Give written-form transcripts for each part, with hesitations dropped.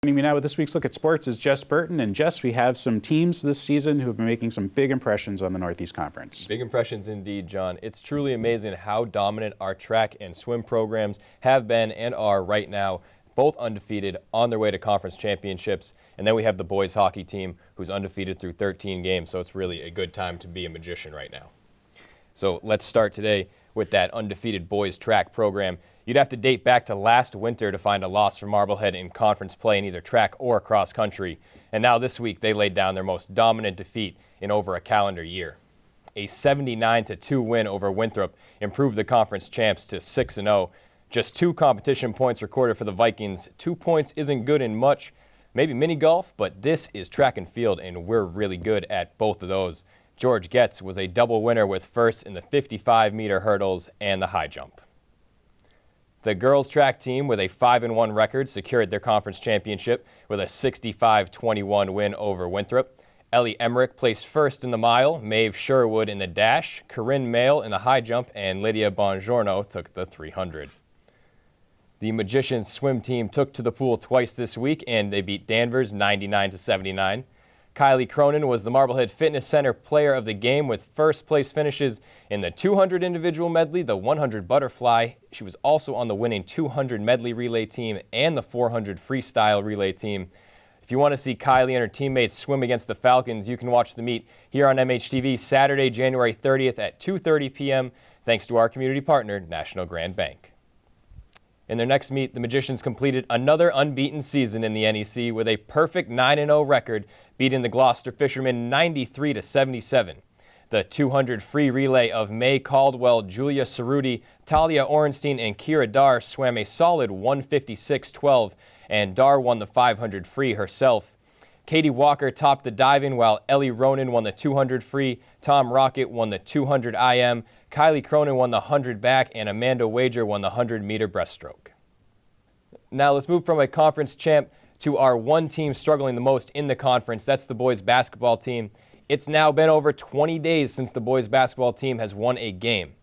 Joining me now with this week's Look at Sports is Jess Burton. And Jess, we have some teams this season who have been making some big impressions on the Northeast Conference. Big impressions indeed, John. It's truly amazing how dominant our track and swim programs have been and are right now, both undefeated on their way to conference championships. And then we have the boys hockey team who's undefeated through 13 games, so it's really a good time to be a magician right now. So let's start today with that undefeated boys track program. You'd have to date back to last winter to find a loss for Marblehead in conference play in either track or cross country. And now this week they laid down their most dominant defeat in over a calendar year. A 79-2 win over Winthrop improved the conference champs to 6-0. Just 2 competition points recorded for the Vikings. 2 points isn't good in much, maybe mini golf, but this is track and field and we're really good at both of those. George Getz was a double winner with first in the 55-meter hurdles and the high jump. The girls track team with a 5-1 record secured their conference championship with a 65-21 win over Winthrop. Ellie Emmerich placed first in the mile, Maeve Sherwood in the dash, Corinne Mail in the high jump, and Lydia Bongiorno took the 300. The Magicians swim team took to the pool twice this week and they beat Danvers 99-79. Kylie Cronin was the Marblehead Fitness Center player of the game with first place finishes in the 200 individual medley, the 100 butterfly. She was also on the winning 200 medley relay team and the 400 freestyle relay team. If you want to see Kylie and her teammates swim against the Falcons, you can watch the meet here on MHTV Saturday, January 30th at 2:30 p.m. thanks to our community partner, National Grand Bank. In their next meet, the Magicians completed another unbeaten season in the NEC with a perfect 9-0 record, beating the Gloucester Fishermen 93-77. The 200 free relay of May Caldwell, Julia Cerruti, Talia Orenstein, and Kira Dar swam a solid 156-12, and Dar won the 500 free herself. Katie Walker topped the diving while Ellie Ronan won the 200 free, Tom Rocket won the 200 IM, Kylie Cronin won the 100 back, and Amanda Wager won the 100-meter breaststroke. Now let's move from a conference champ to our one team struggling the most in the conference. That's the boys basketball team. It's now been over 20 days since the boys basketball team has won a game.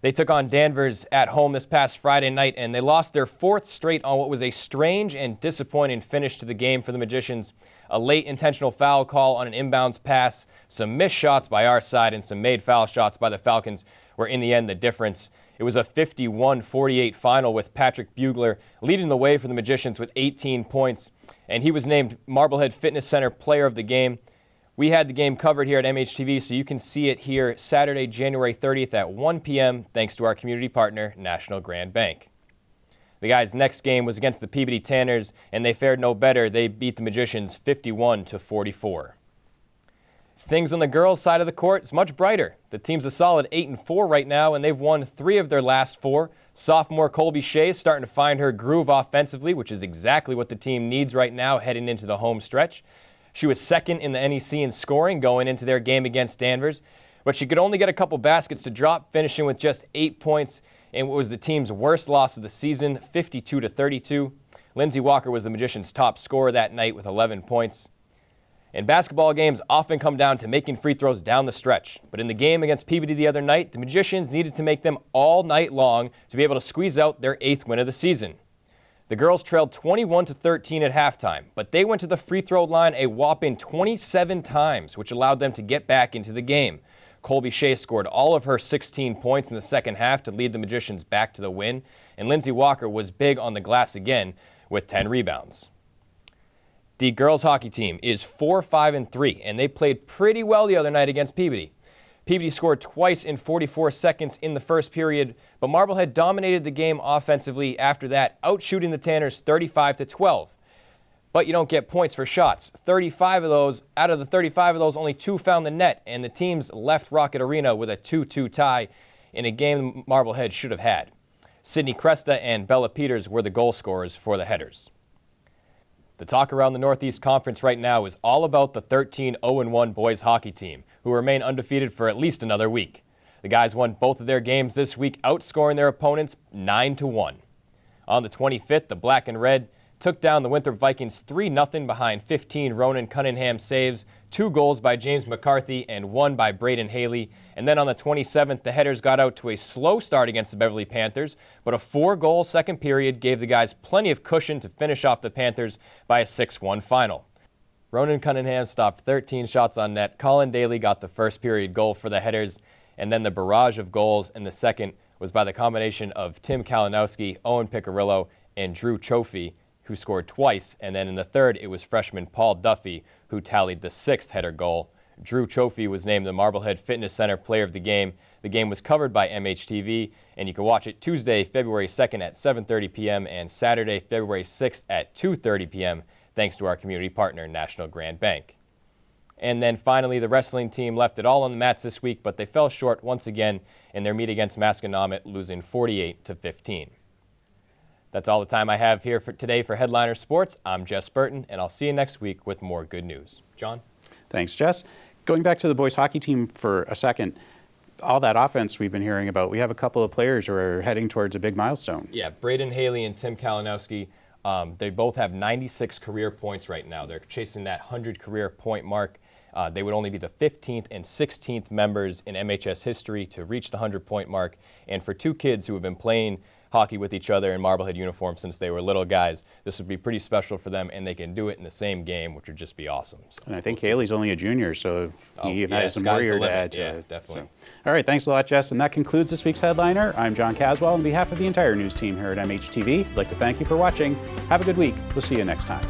They took on Danvers at home this past Friday night, and they lost their 4th straight on what was a strange and disappointing finish to the game for the Magicians. A late intentional foul call on an inbounds pass, some missed shots by our side, and some made foul shots by the Falcons were in the end the difference. It was a 51-48 final with Patrick Bugler leading the way for the Magicians with 18 points, and he was named Marblehead Fitness Center Player of the Game. We had the game covered here at MHTV, so you can see it here Saturday, January 30th at 1 p.m. thanks to our community partner, National Grand Bank. The guys' next game was against the Peabody Tanners, and they fared no better. They beat the Magicians 51-44. Things on the girls' side of the court is much brighter. The team's a solid 8-4 right now, and they've won 3 of their last 4. Sophomore Colby Shea is starting to find her groove offensively, which is exactly what the team needs right now heading into the home stretch. She was second in the NEC in scoring going into their game against Danvers, but she could only get a couple baskets to drop, finishing with just 8 points in what was the team's worst loss of the season, 52-32. Lindsay Walker was the Magicians' top scorer that night with 11 points. And basketball games often come down to making free throws down the stretch, but in the game against Peabody the other night, the Magicians needed to make them all night long to be able to squeeze out their 8th win of the season. The girls trailed 21-13 at halftime, but they went to the free throw line a whopping 27 times, which allowed them to get back into the game. Colby Shea scored all of her 16 points in the second half to lead the Magicians back to the win, and Lindsay Walker was big on the glass again with 10 rebounds. The girls hockey team is 4-5-3, and they played pretty well the other night against Peabody. Peabody scored twice in 44 seconds in the first period, but Marblehead dominated the game offensively after that, outshooting the Tanners 35-12. But you don't get points for shots. 35 of those, out of the 35 of those, only 2 found the net, and the teams left Rocket Arena with a 2-2 tie in a game Marblehead should have had. Sydney Cresta and Bella Peters were the goal scorers for the Headers. The talk around the Northeast Conference right now is all about the 13-0-1 boys hockey team, who remain undefeated for at least another week. The guys won both of their games this week, outscoring their opponents 9-1. On the 25th, the Black and Red took down the Winthrop Vikings 3-0 behind 15 Ronan Cunningham saves, 2 goals by James McCarthy, and 1 by Braden Haley. And then on the 27th, the Headers got out to a slow start against the Beverly Panthers, but a 4-goal second period gave the guys plenty of cushion to finish off the Panthers by a 6-1 final. Ronan Cunningham stopped 13 shots on net. Colin Daly got the first period goal for the Headers, and then the barrage of goals in the second was by the combination of Tim Kalinowski, Owen Piccirillo, and Drew Chofie, who scored twice, and then in the third, it was freshman Paul Duffy, who tallied the 6th header goal. Drew Chofie was named the Marblehead Fitness Center Player of the Game. The game was covered by MHTV, and you can watch it Tuesday, February 2nd at 7:30 p.m. and Saturday, February 6th at 2:30 p.m., thanks to our community partner, National Grand Bank. And then finally, the wrestling team left it all on the mats this week, but they fell short once again in their meet against Masconomet, losing 48-15. That's all the time I have here for today for Headliner Sports. I'm Jess Burton, and I'll see you next week with more good news. John? Thanks, Jess. Going back to the boys hockey team for a second, all that offense we've been hearing about, we have a couple of players who are heading towards a big milestone. Yeah, Braden Haley and Tim Kalinowski, they both have 96 career points right now. They're chasing that 100 career point mark. They would only be the 15th and 16th members in MHS history to reach the 100-point mark. And for 2 kids who have been playing hockey with each other in Marblehead uniform since they were little guys, this would be pretty special for them, and they can do it in the same game, which would just be awesome. So, and I think Haley's only a junior, so he even has some more year to add to yeah, it. definitely. So. All right, thanks a lot, Jess. And that concludes this week's Headliner. I'm John Caswell. On behalf of the entire news team here at MHTV, I'd like to thank you for watching. Have a good week. We'll see you next time.